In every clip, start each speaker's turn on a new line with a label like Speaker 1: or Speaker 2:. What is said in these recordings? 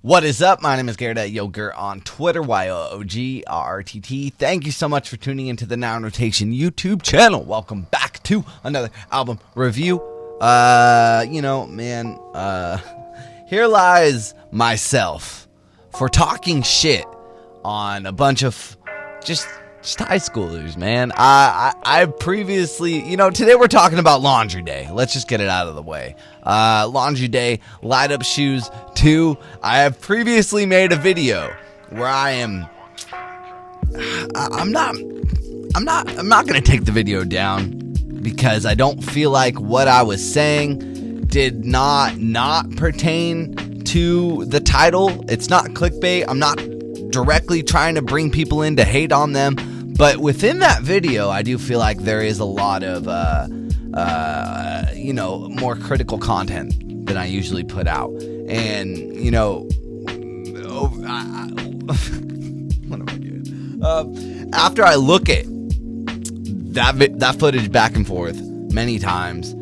Speaker 1: What is up? My name is Garrett at Yogurt on Twitter, YOOGRRTT. Thank you so much for tuning into the Now in Rotation YouTube channel. Welcome back to another album review. Here lies myself for talking shit on a bunch of just high schoolers, man. I previously, today we're talking about Laundry Day. Let's just get it out of the way. Laundry Day, Light Up Shoes 2. I have previously made a video where I'm not going to take the video down because I don't feel like what I was saying did not pertain to the title. It's not clickbait. I'm not directly trying to bring people in to hate on them. But within that video, I do feel like there is a lot of, more critical content than I usually put out. And, what am I doing? After I look at that footage back and forth many times,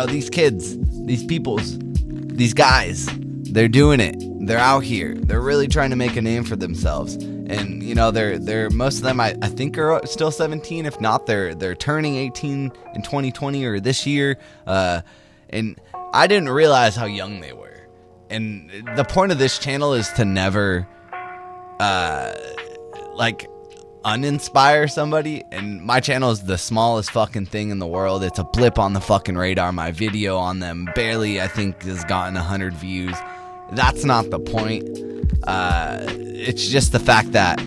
Speaker 1: these kids, these peoples, these guys, they're doing it. They're out here. They're really trying to make a name for themselves. And, they're most of them, I think, are still 17. If not, they're turning 18 in 2020 or this year. And I didn't realize how young they were. And the point of this channel is to never, uninspire somebody. And my channel is the smallest fucking thing in the world. It's a blip on the fucking radar. My video on them barely, I think, has gotten 100 views. That's not the point. It's just the fact that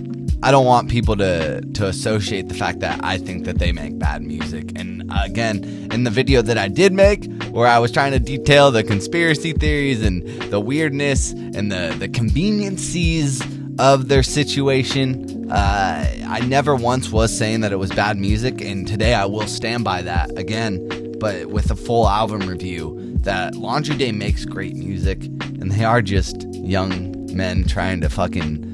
Speaker 1: I don't want people to associate the fact that I think that they make bad music. And again, in the video that I did make, where I was trying to detail the conspiracy theories and the weirdness and the conveniencies of their situation, I never once was saying that it was bad music, and today I will stand by that again, but with a full album review, that Laundry Day makes great music, and they are just young men trying to fucking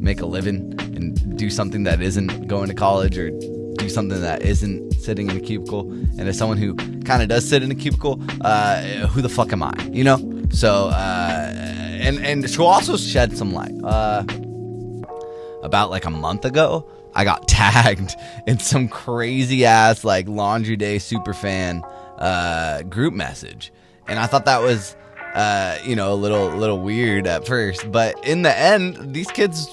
Speaker 1: make a living and do something that isn't going to college or do something that isn't sitting in a cubicle. And as someone who kind of does sit in a cubicle, who the fuck am I, So, and to also shed some light, about like a month ago, I got tagged in some crazy ass like Laundry Day superfan group message. And I thought that was, a little weird at first, but in the end, these kids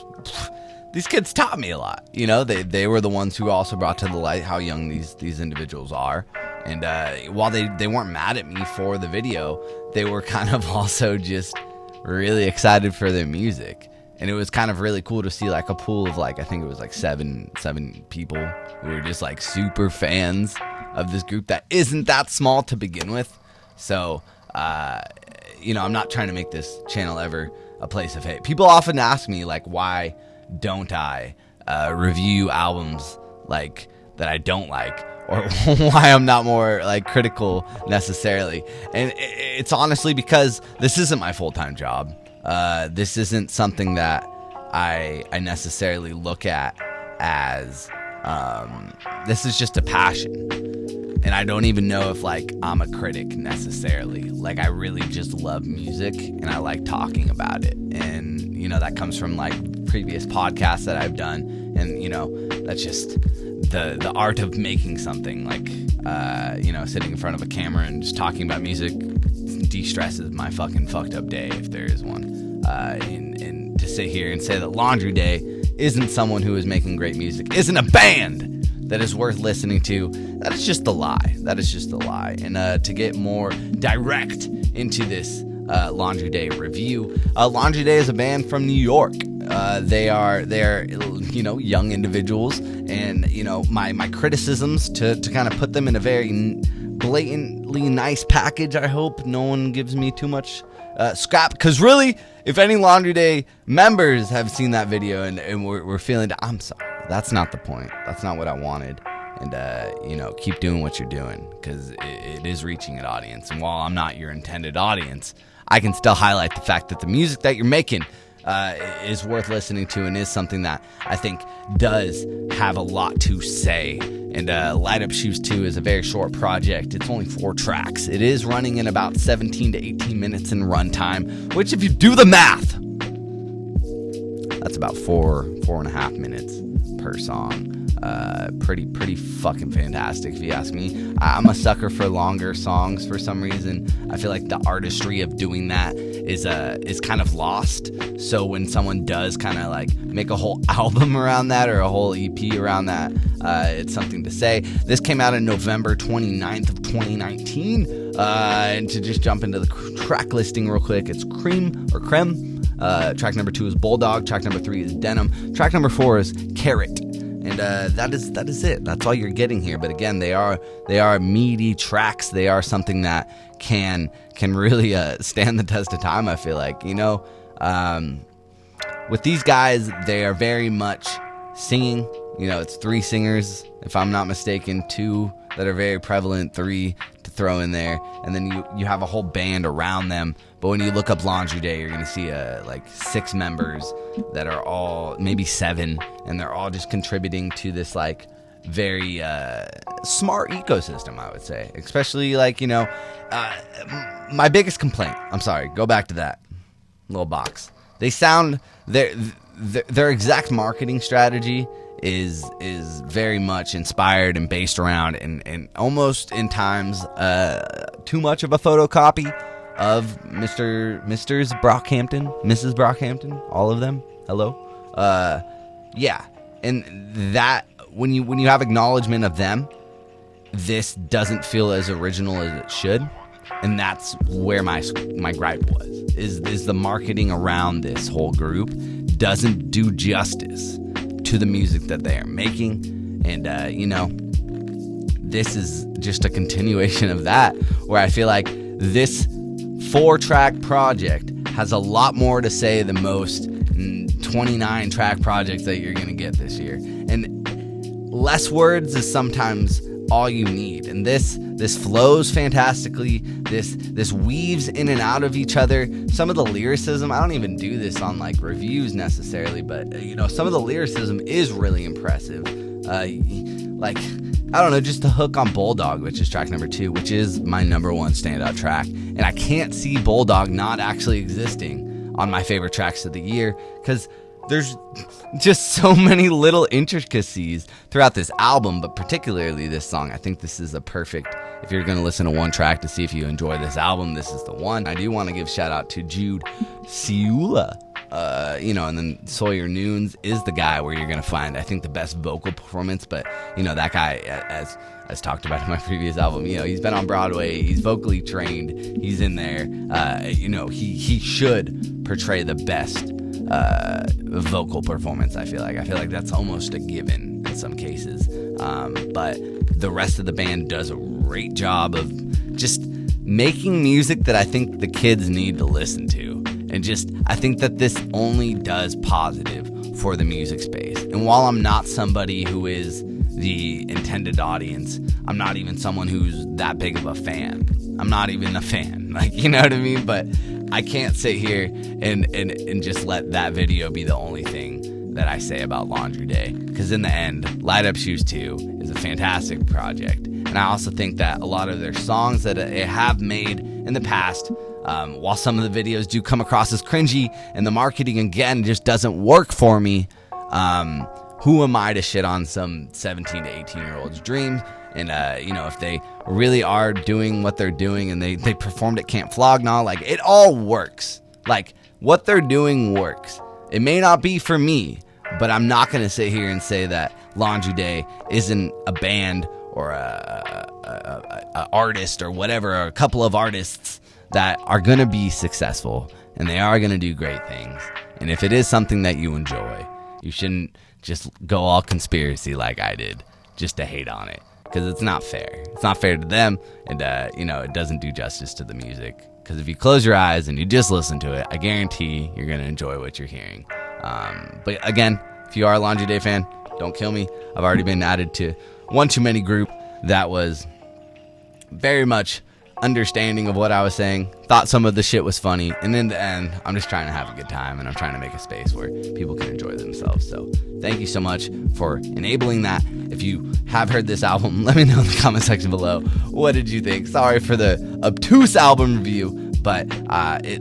Speaker 1: taught me a lot. They were the ones who also brought to the light how young these individuals are. And while they weren't mad at me for the video, they were kind of also just really excited for their music. And it was kind of really cool to see like a pool of like, I think it was like seven people who were just like super fans of this group that isn't that small to begin with. So, I'm not trying to make this channel ever a place of hate. People often ask me, like, why don't I review albums like that I don't like, or why I'm not more like critical necessarily. And it's honestly because this isn't my full-time job. This isn't something that I necessarily look at as this is just a passion. And I don't even know if, like, I'm a critic necessarily. Like, I really just love music, and I like talking about it. And, that comes from, like, previous podcasts that I've done. And, that's just the art of making something. Like, sitting in front of a camera and just talking about music de-stresses my fucking fucked up day, if there is one. And to sit here and say that Laundry Day isn't someone who is making great music, isn't a band that is worth listening to, that is just a lie. That is just a lie. And to get more direct into this Laundry Day review, Laundry Day is a band from New York. They are young individuals, and my criticisms to kind of put them in a very blatantly nice package. I hope no one gives me too much scrap, because really, if any Laundry Day members have seen that video and we're feeling, I'm sorry. That's not the point. That's not what I wanted. And, keep doing what you're doing, because it is reaching an audience. And while I'm not your intended audience, I can still highlight the fact that the music that you're making is worth listening to, and is something that I think does have a lot to say And Light Up Shoes 2 is a very short project. It's only 4 tracks. It is running in about 17 to 18 minutes in runtime, which if you do the math, that's about 4.5 minutes per song. Pretty fucking fantastic if you ask me. I'm a sucker for longer songs for some reason. I feel like the artistry of doing that is kind of lost. So when someone does kind of like make a whole album around that or a whole EP around that, it's something to say. This came out in November 29th of 2019. And to just jump into the track listing real quick, it's Cream. Track number 2 is Bulldog. Track number 3 is Denim. Track number 4 is Carrot. And that is it. That's all you're getting here. But again, they are meaty tracks. They are something that can really stand the test of time. I feel like, with these guys, they are very much singing. It's 3 singers, if I'm not mistaken, 2 that are very prevalent, 3 to throw in there, and then you have a whole band around them. But when you look up Laundry Day, you're gonna see like 6 members that are all, maybe 7, and they're all just contributing to this like very smart ecosystem, I would say. Especially like my biggest complaint. I'm sorry, go back to that little box. They sound their exact marketing strategy is very much inspired and based around and almost in times too much of a photocopy of Mrs. Brockhampton, all of them. Hello. Yeah. And that when you have acknowledgement of them, this doesn't feel as original as it should. And that's where my gripe was. Is the marketing around this whole group doesn't do justice to the music that they are making. And this is just a continuation of that, where I feel like this 4-track project has a lot more to say than most 29-track projects that you're gonna get this year. And less words is sometimes all you need. And this flows fantastically. This weaves in and out of each other. Some of the lyricism, I don't even do this on like reviews necessarily, but some of the lyricism is really impressive. Like, I don't know, just the hook on Bulldog, which is track number 2, which is my number 1 standout track. And I can't see Bulldog not actually existing on my favorite tracks of the year, because there's just so many little intricacies throughout this album, but particularly this song. I think this is a perfect, if you're going to listen to one track to see if you enjoy this album, this is the one. I do want to give shout out to Jude Ciula. And then Sawyer Noons is the guy where you're going to find, I think, the best vocal performance. But, that guy, as talked about in my previous album, he's been on Broadway. He's vocally trained. He's in there. He should portray the best vocal performance. I feel like that's almost a given in some cases. But the rest of the band does a great job of just making music that I think the kids need to listen to. And I think that this only does positive for the music space. And while I'm not somebody who is the intended audience, I'm not even someone who's that big of a fan. I'm not even a fan, like, you know what I mean? But I can't sit here and just let that video be the only thing that I say about Laundry Day. Because in the end, Light Up Shoes 2 is a fantastic project. And I also think that a lot of their songs that they have made in the past, while some of the videos do come across as cringy and the marketing, again, just doesn't work for me, who am I to shit on some 17 to 18-year-old's dreams? And, if they really are doing what they're doing and they performed at Camp Flognaw, like, it all works. Like, what they're doing works. It may not be for me, but I'm not going to sit here and say that Laundry Day isn't a band or a artist or whatever, or a couple of artists that are going to be successful and they are going to do great things. And if it is something that you enjoy, you shouldn't just go all conspiracy like I did just to hate on it, because it's not fair. It's not fair to them, and it doesn't do justice to the music. Because if you close your eyes and you just listen to it, I guarantee you're going to enjoy what you're hearing. But again, if you are a Laundry Day fan, don't kill me. I've already been added to one too many group that was very much understanding of what I was saying, thought some of the shit was funny, and in the end, I'm just trying to have a good time, and I'm trying to make a space where people can enjoy themselves. So thank you so much for enabling that. If you have heard this album, let me know in the comment section below. What did you think? Sorry for the obtuse album review, but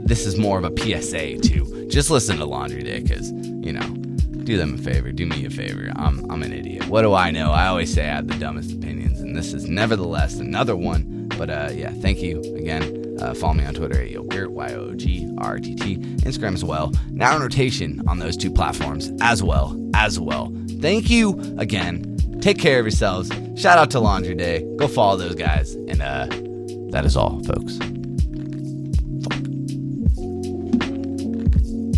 Speaker 1: this is more of a PSA to just listen to Laundry Day, because, you know, do them a favor, do me a favor. I'm an idiot. What do I know? I always say I have the dumbest opinions, and this is nevertheless another one. But yeah, thank you again. Follow me on Twitter at YoGarrett, YoGRTT, Instagram as well. Now in rotation on those two platforms as well. Thank you again. Take care of yourselves. Shout out to Laundry Day. Go follow those guys. And that is all, folks.